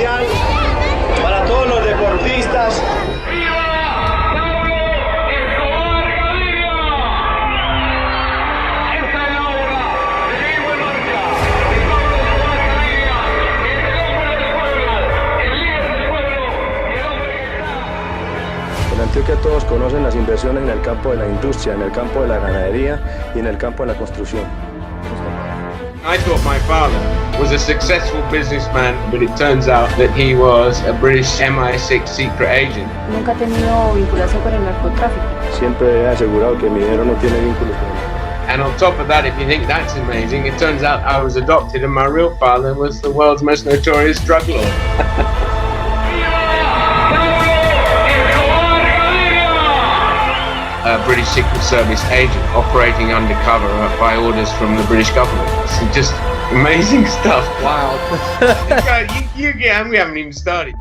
especial para todos los deportistas. En Antioquia todos conocen las inversiones en el campo de la industria, en el campo de la ganadería y en el campo de la construcción. I thought my father was a successful businessman, but it turns out that he was a British MI6 secret agent. Nunca he tenido vinculación con el narcotráfico. Siempre he asegurado que mi dinero no tiene vínculos con él. And on top of that, if you think that's amazing, it turns out I was adopted and my real father was the world's most notorious drug lord. A British Secret Service agent operating undercover by orders from the British government. It's just amazing stuff. Wow. We haven't even started.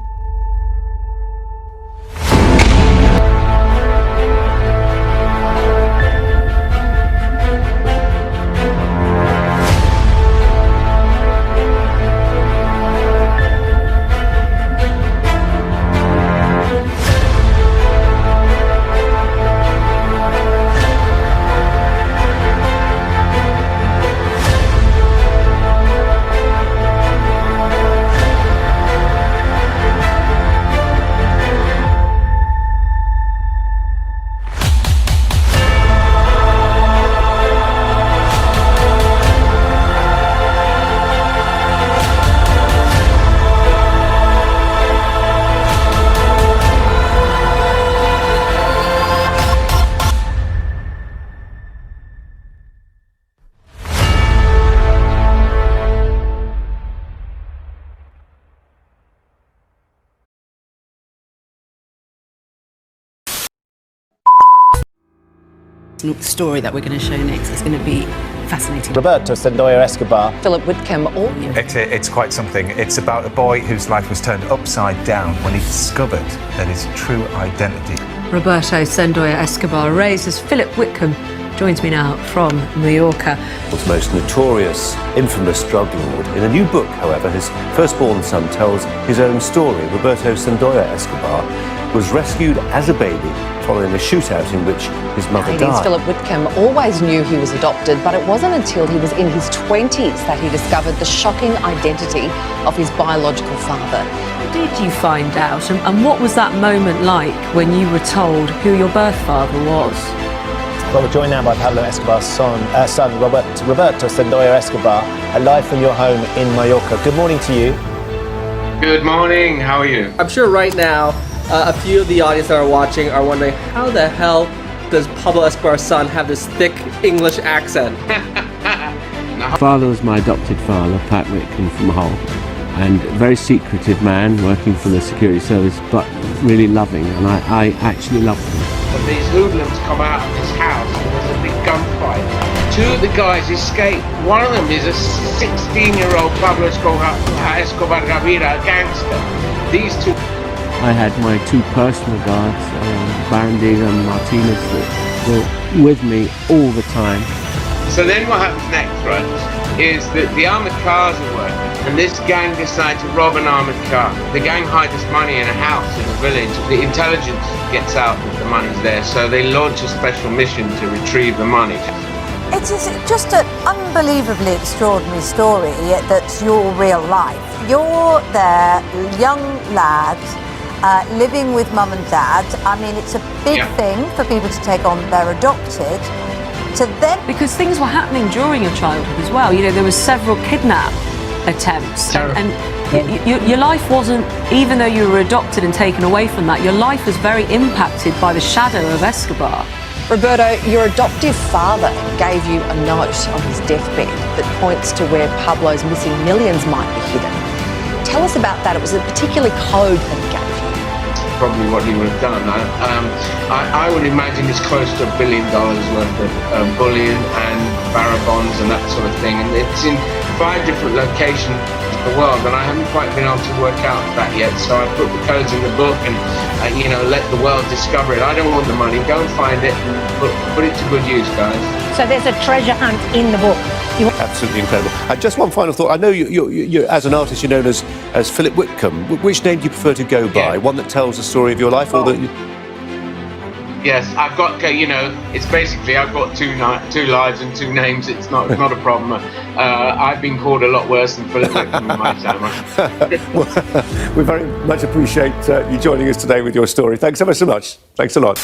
The story that we're going to show next is going to be fascinating. Roberto Sendoya Escobar. Phillip Witcomb. It's quite something. It's about a boy whose life was turned upside down when he discovered that his true identity. Roberto Sendoya Escobar, raised as Phillip Witcomb, joins me now from Mallorca. The most notorious, infamous drug lord. In a new book, however, his firstborn son tells his own story. Roberto Sendoya Escobar was rescued as a baby following a shootout in which his mother died. Phillip Witcomb always knew he was adopted, but it wasn't until he was in his 20s that he discovered the shocking identity of his biological father. How did you find out, and what was that moment like when you were told who your birth father was? Well, we're joined now by Pablo Escobar's son Roberto Sendoya Escobar, live from your home in Mallorca. Good morning to you. Good morning, how are you? I'm sure right now a few of the audience that are watching are wondering, how the hell does Pablo Escobar's son have this thick English accent? Father was my adopted father, Pat Witcomb from Hull, and a very secretive man working for the security service, but really loving, and I actually loved him. When these hoodlums come out of his house, there's a big gunfight. Two of the guys escape. One of them is a 16-year-old Pablo Escobar Gaviria, a gangster. These two. I had my two personal guards, Barandega and Martinez, that were with me all the time. So then what happens next, right, is that the armoured cars are working, and this gang decide to rob an armoured car. The gang hides money in a house in a village. The intelligence gets out that the money's there, so they launch a special mission to retrieve the money. It is just an unbelievably extraordinary story that's your real life. You're there, young lad, living with mum and dad. I mean, it's a big thing for people to take on that they're adopted. To then, because things were happening during your childhood as well. You know, there were several kidnap attempts, and your life wasn't, even though you were adopted and taken away from that, your life was very impacted by the shadow of Escobar. Roberto, your adoptive father gave you a note on his deathbed that points to where Pablo's missing millions might be hidden. Tell us about that. It was a particular code that he gave you. Probably what he would have done. I would imagine it's close to $1 billion worth of bullion and barra bonds and that sort of thing. And it's in 5 different locations the world, and I haven't quite been able to work out that yet. So I put the codes in the book and, let the world discover it. I don't want the money. Go and find it and put it to good use, guys. So there's a treasure hunt in the book. Absolutely incredible. Just one final thought. I know you as an artist, you're known as Phillip Witcomb. Which name do you prefer to go by? One that tells the story of your life, or that? Yes, I've got. It's basically I've got two lives and two names. It's not a problem. I've been called a lot worse than Phillip Witcomb in my time. Well, we very much appreciate you joining us today with your story. Thanks ever so much. Thanks a lot.